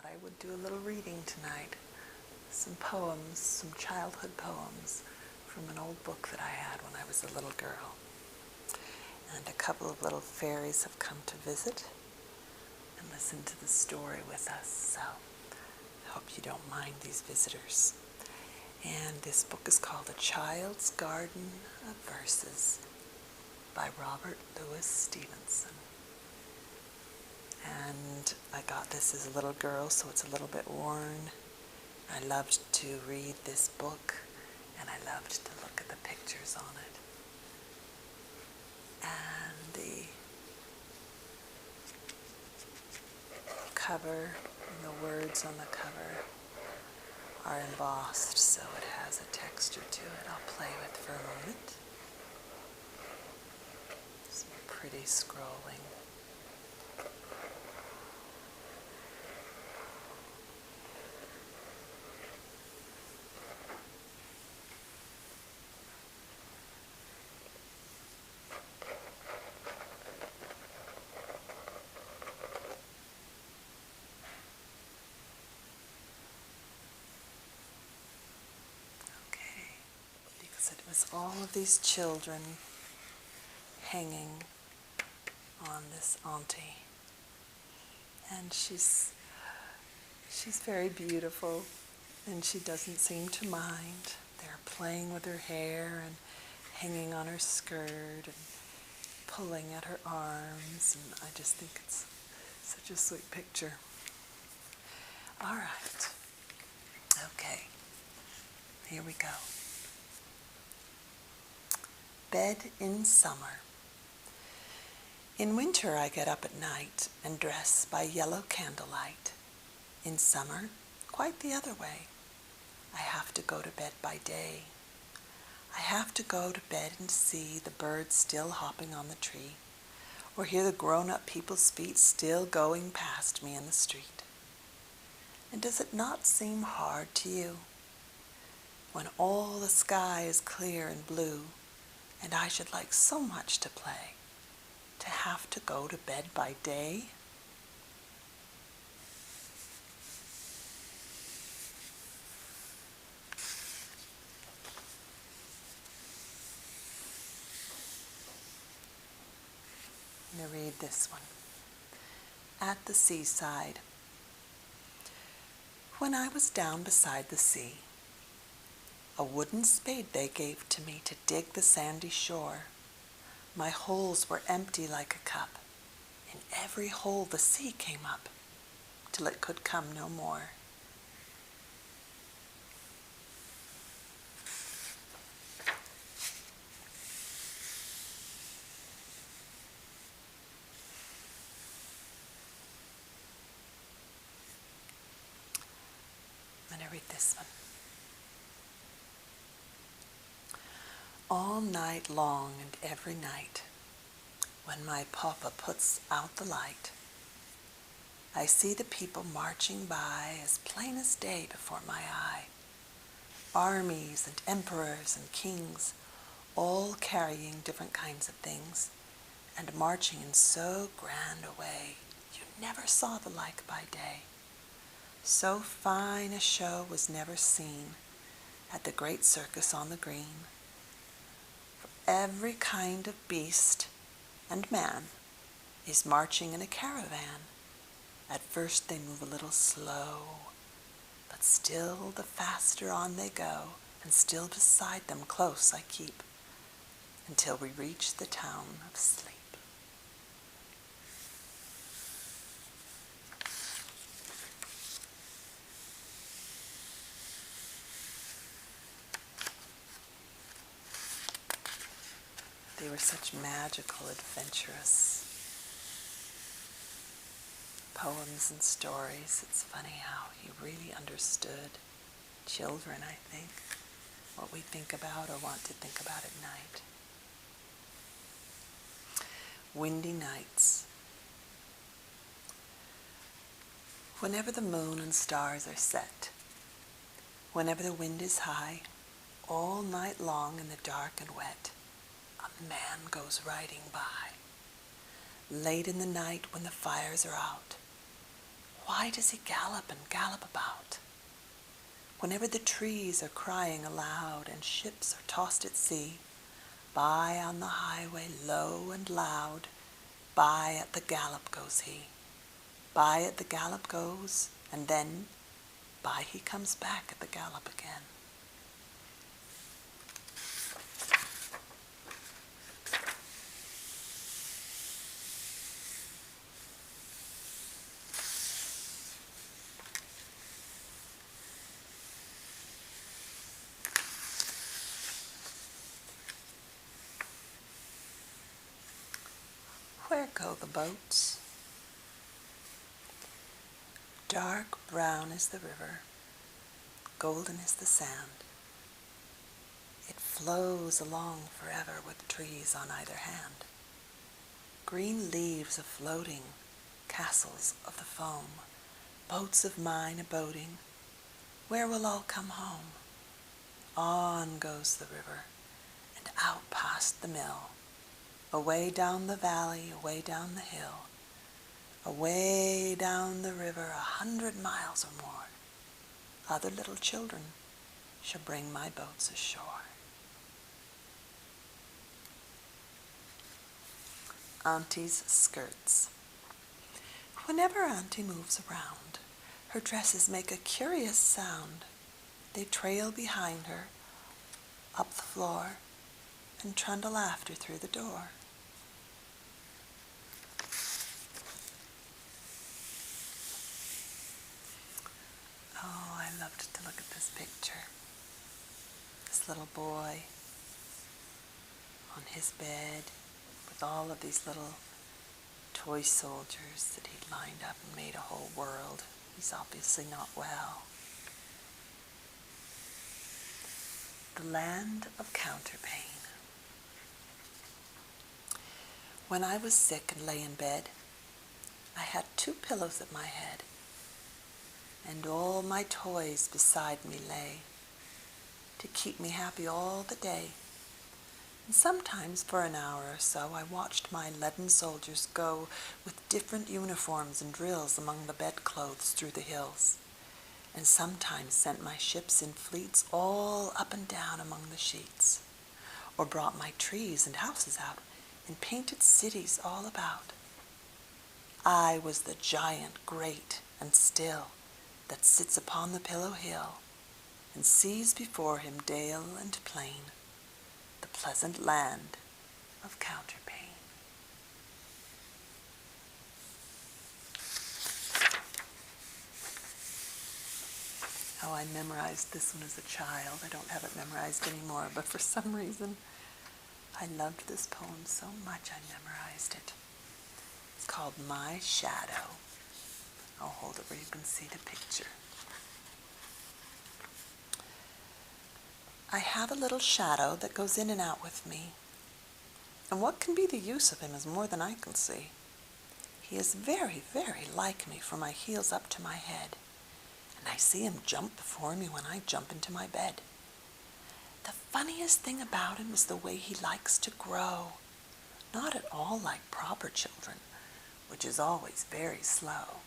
I would do a little reading tonight. Some poems, some childhood poems from an old book that I had when I was a little girl. And a couple of little fairies have come to visit and listen to the story with us, so I hope you don't mind these visitors. And this book is called A Child's Garden of Verses by Robert Louis Stevenson. And I got this as a little girl, so it's a little bit worn. I loved to read this book, and I loved to look at the pictures on it. And the cover and the words on the cover are embossed, so it has a texture to it. I'll play with for a moment. Some pretty scrolling. Because it was all of these children hanging on this auntie. And she's very beautiful, and she doesn't seem to mind. They're playing with her hair and hanging on her skirt and pulling at her arms, and I just think it's such a sweet picture. All right. Okay. Here we go. Bed in summer. In winter I get up at night and dress by yellow candlelight. In summer, quite the other way. I have to go to bed by day. I have to go to bed and see the birds still hopping on the tree, or hear the grown-up people's feet still going past me in the street. And does it not seem hard to you, when all the sky is clear and blue, and I should like so much to play, to have to go to bed by day? I'm going to read this one. At the seaside. When I was down beside the sea, a wooden spade they gave to me to dig the sandy shore. My holes were empty like a cup. In every hole the sea came up, till it could come no more. I'm going to read this one. All night long and every night, when my papa puts out the light, I see the people marching by as plain as day before my eye. Armies and emperors and kings, all carrying different kinds of things, and marching in so grand a way you never saw the like by day. So fine a show was never seen at the great circus on the green. For every kind of beast and man is marching in a caravan. At first they move a little slow, but still the faster on they go, and still beside them close I keep, until we reach the town of sleep. They were such magical, adventurous poems and stories. It's funny how he really understood children, I think, what we think about or want to think about at night. Windy nights. Whenever the moon and stars are set, whenever the wind is high, all night long in the dark and wet, a man goes riding by. Late in the night when the fires are out, Why does he gallop and gallop about? Whenever the trees are crying aloud and ships are tossed at sea, by on the highway low and loud, by at the gallop goes he. By at the gallop goes, and then by he comes back at the gallop again. Where go the boats? Dark brown is the river, golden is the sand. It flows along forever with trees on either hand. Green leaves a-floating, castles of the foam, boats of mine a-boating. Where will all come home? On goes the river, and out past the mill, away down the valley, away down the hill, away down the river 100 miles or more. Other little children shall bring my boats ashore. Auntie's skirts. Whenever Auntie moves around, her dresses make a curious sound. They trail behind her, up the floor, and trundle after through the door. Oh, I loved to look at this picture. This little boy on his bed with all of these little toy soldiers that he'd lined up and made a whole world. He's obviously not well. The land of counterpane. When I was sick and lay in bed, I had 2 pillows at my head, and all my toys beside me lay, to keep me happy all the day. And sometimes for an hour or so I watched my leaden soldiers go with different uniforms and drills among the bedclothes through the hills, and sometimes sent my ships in fleets all up and down among the sheets, or brought my trees and houses out and painted cities all about. I was the giant great and still that sits upon the pillow hill and sees before him dale and plain, the pleasant land of counterpane. Oh, I memorized this one as a child. I don't have it memorized anymore, but for some reason I loved this poem so much I memorized it. It's called My Shadow. I'll hold it where you can see the picture. I have a little shadow that goes in and out with me, and what can be the use of him is more than I can see. He is very, very like me from my heels up to my head, and I see him jump before me when I jump into my bed. The funniest thing about him is the way he likes to grow, not at all like proper children, which is always very slow.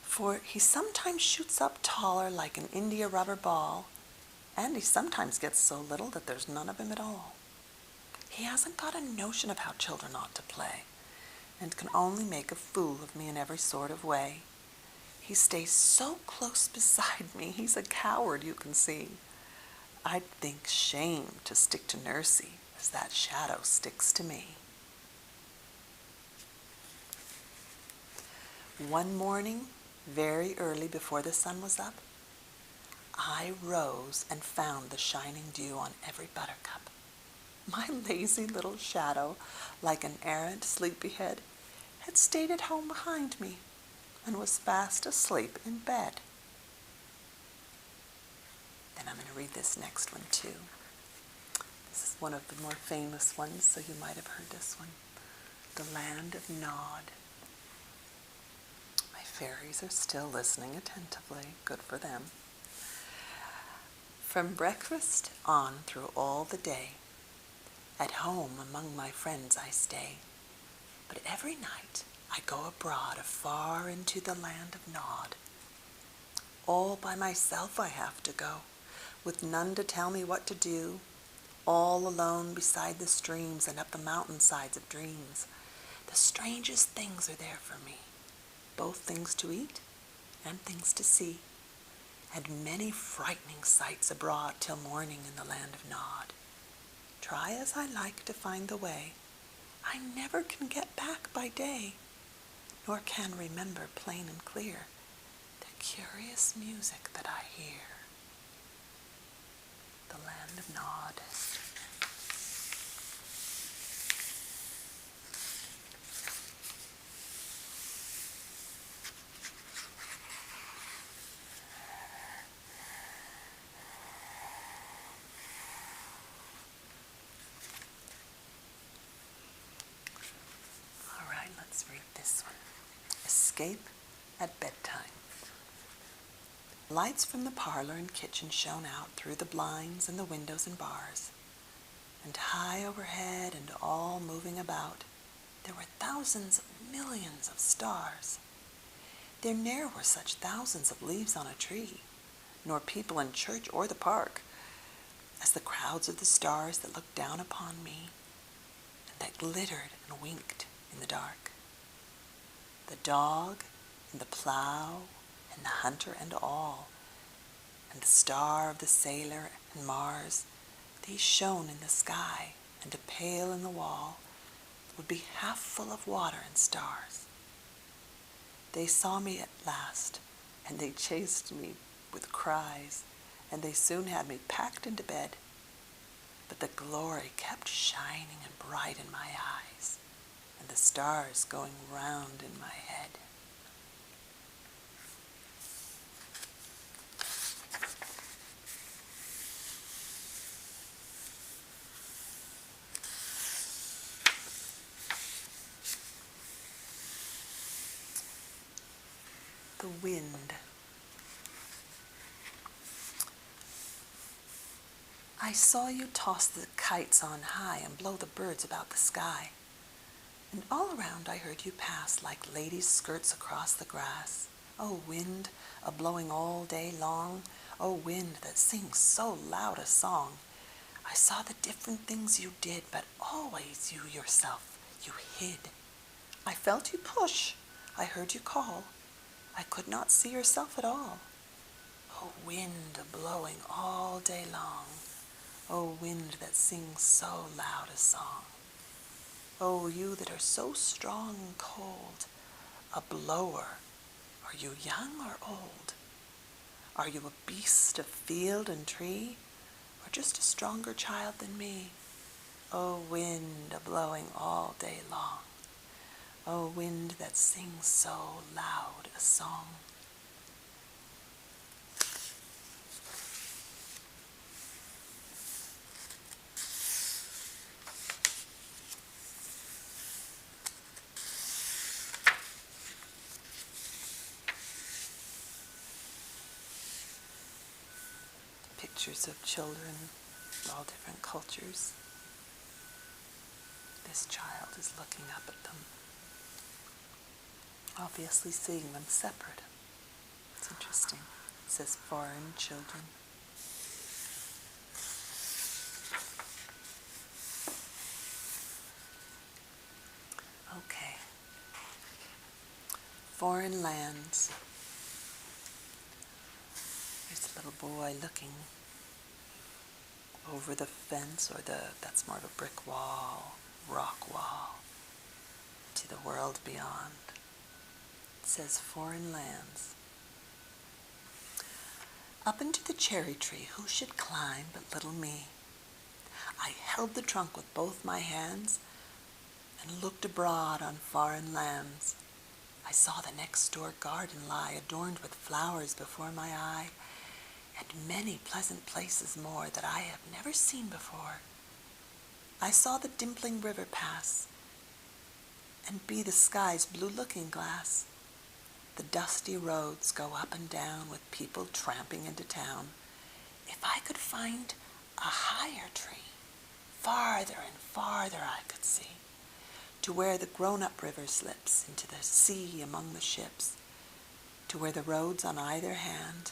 For he sometimes shoots up taller like an India rubber ball, and he sometimes gets so little that there's none of him at all. He hasn't got a notion of how children ought to play, and can only make a fool of me in every sort of way. He stays so close beside me, he's a coward, you can see. I'd think shame to stick to Nursey as that shadow sticks to me. One morning, very early before the sun was up, I rose and found the shining dew on every buttercup. My lazy little shadow, like an errant sleepyhead, had stayed at home behind me and was fast asleep in bed. Then I'm going to read this next one too. This is one of the more famous ones, so you might have heard this one. The Land of Nod. My fairies are still listening attentively. Good for them. From breakfast on through all the day, at home among my friends I stay. But every night, I go abroad afar into the land of Nod. All by myself I have to go, with none to tell me what to do, all alone beside the streams and up the mountainsides of dreams. The strangest things are there for me, both things to eat and things to see, and many frightening sights abroad till morning in the land of Nod. Try as I like to find the way, I never can get back by day, nor can remember plain and clear the curious music that I hear. The land of Nod. All right, let's read this one. Escape at Bedtime. Lights from the parlor and kitchen shone out through the blinds and the windows and bars, and high overhead and all moving about, there were thousands of millions of stars. There ne'er were such thousands of leaves on a tree, nor people in church or the park, as the crowds of the stars that looked down upon me, and that glittered and winked in the dark. The dog and the plow and the hunter and all, and the star of the sailor and Mars, these shone in the sky, and a pail in the wall would be half full of water and stars. They saw me at last, and they chased me with cries, and they soon had me packed into bed. But the glory kept shining and bright in my eyes, and the stars going round in my head. The wind. I saw you toss the kites on high and blow the birds about the sky. And all around I heard you pass like ladies' skirts across the grass. Oh, wind, a-blowing all day long, oh, wind that sings so loud a song. I saw the different things you did, but always you yourself, you hid. I felt you push, I heard you call. I could not see yourself at all. Oh, wind a-blowing all day long, oh, wind that sings so loud a song. Oh, you that are so strong and cold, a blower, are you young or old? Are you a beast of field and tree, or just a stronger child than me? Oh, wind a-blowing all day long, oh, wind that sings so loud a song. Pictures of children, all different cultures. This child is looking up at them, obviously seeing them separate. It's interesting. It says foreign children. Okay. Foreign lands. There's a little boy looking over the fence, or that's more of a brick wall, rock wall, to the world beyond. It says foreign lands. Up into the cherry tree who should climb but little me? I held the trunk with both my hands and looked abroad on foreign lands. I saw the next door garden lie adorned with flowers before my eye, and many pleasant places more that I have never seen before. I saw the dimpling river pass, and be the sky's blue looking-glass. The dusty roads go up and down with people tramping into town. If I could find a higher tree, farther and farther I could see. to where the grown-up river slips into the sea among the ships, to where the roads on either hand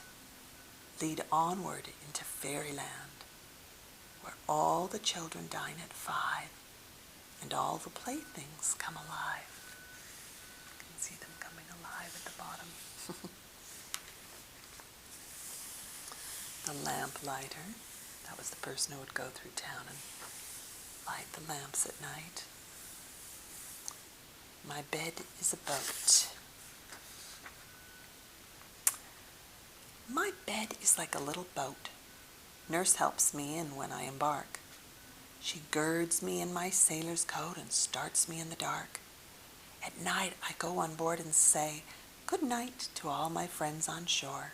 lead onward into fairyland, where all the children dine at 5 and all the playthings come alive. You can see them coming alive at the bottom. The lamplighter, that was the person who would go through town and light the lamps at night. My bed is a boat. My bed is like a little boat. Nurse helps me in when I embark. She girds me in my sailor's coat and starts me in the dark. At night I go on board and say, good night to all my friends on shore.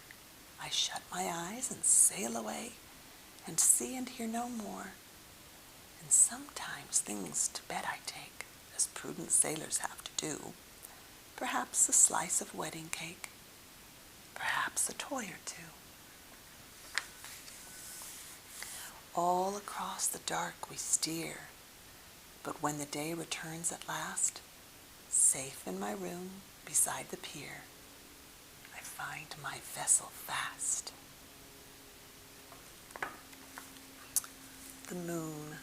I shut my eyes and sail away and see and hear no more. And sometimes things to bed I take, as prudent sailors have to do. Perhaps a slice of wedding cake, perhaps a toy or two. All across the dark we steer, but when the day returns at last, safe in my room beside the pier, I find my vessel fast. The moon.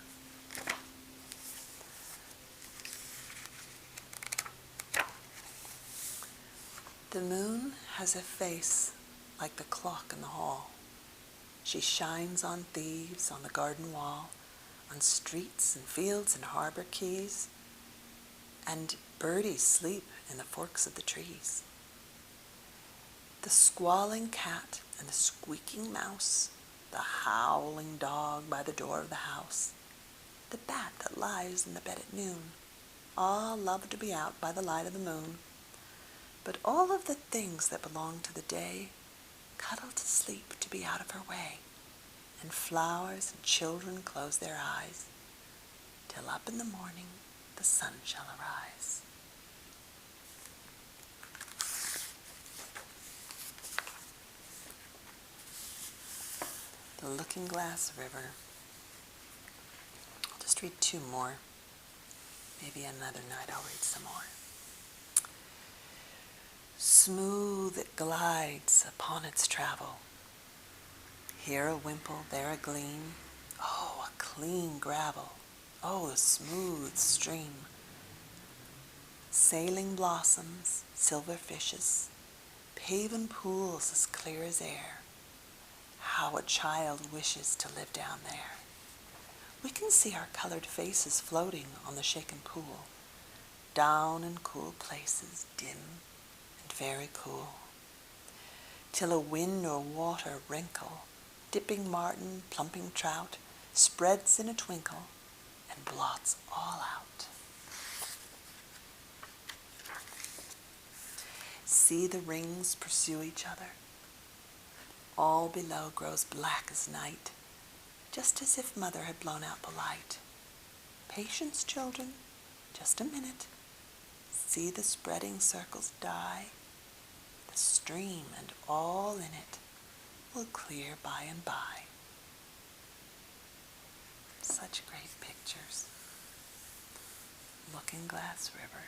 The moon has a face like the clock in the hall. She shines on thieves on the garden wall, on streets and fields and harbor quays, and birdies sleep in the forks of the trees. The squalling cat and the squeaking mouse, the howling dog by the door of the house, the bat that lies in the bed at noon, all love to be out by the light of the moon. But all of the things that belong to the day cuddle to sleep to be out of her way, and flowers and children close their eyes, till up in the morning the sun shall arise. The Looking Glass River. I'll just read 2 more. Maybe another night I'll read some more. Smooth it glides upon its travel. Here a wimple, there a gleam. Oh, a clean gravel. Oh, the smooth stream. Sailing blossoms, silver fishes, paven pools as clear as air. How a child wishes to live down there. We can see our colored faces floating on the shaken pool, down in cool places, dim and very cool, till a wind or water wrinkle, dipping martin, plumping trout, spreads in a twinkle and blots all out. See the rings pursue each other. All below grows black as night, just as if mother had blown out the light. Patience, children, just a minute. See the spreading circles die. The stream and all in it will clear by and by. Such great pictures. Looking Glass River.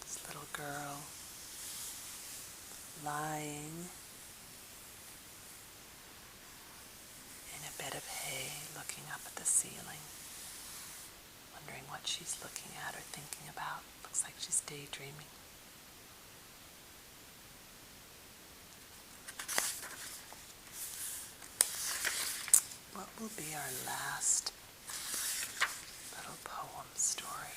This little girl lying in a bed of hay, looking up at the ceiling, wondering what she's looking at or thinking about. Looks like she's daydreaming. What will be our last little poem story?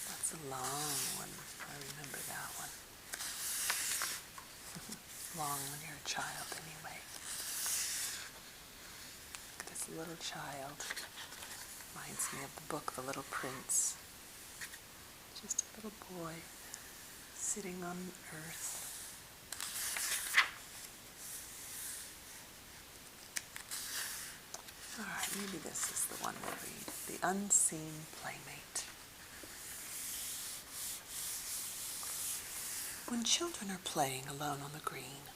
That's a long one. I remember that one. Long when you're a child, anyway. Look at this little child. Reminds me of the book, The Little Prince. Just a little boy sitting on earth. All right, maybe this is the one we'll read. The Unseen Playmate. When children are playing alone on the green,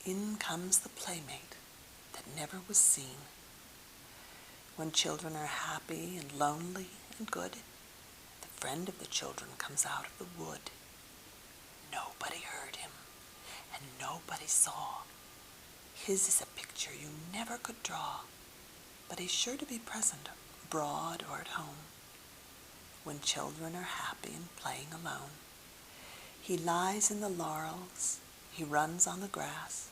in comes the playmate that never was seen. When children are happy and lonely and good, the friend of the children comes out of the wood. Nobody heard him, and nobody saw. His is a picture you never could draw, but he's sure to be present, abroad or at home. When children are happy and playing alone, he lies in the laurels, he runs on the grass,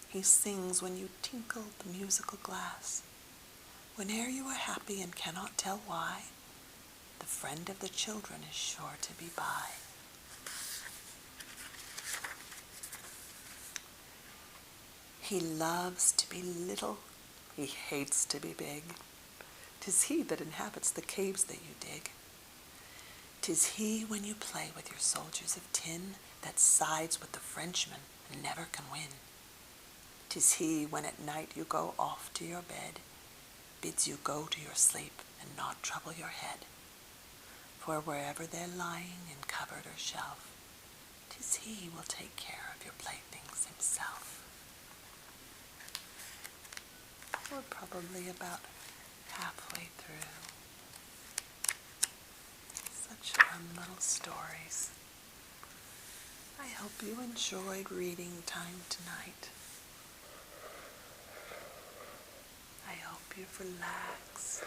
he sings when you tinkle the musical glass. Whene'er you are happy and cannot tell why, the friend of the children is sure to be by. He loves to be little, he hates to be big. 'Tis he that inhabits the caves that you dig. 'Tis he, when you play with your soldiers of tin, that sides with the Frenchman and never can win. 'Tis he, when at night you go off to your bed, bids you go to your sleep and not trouble your head. For wherever they're lying in cupboard or shelf, 'tis he will take care of your playthings himself. We're probably about halfway through. Such fun little stories. I hope you enjoyed reading time tonight. I hope you've relaxed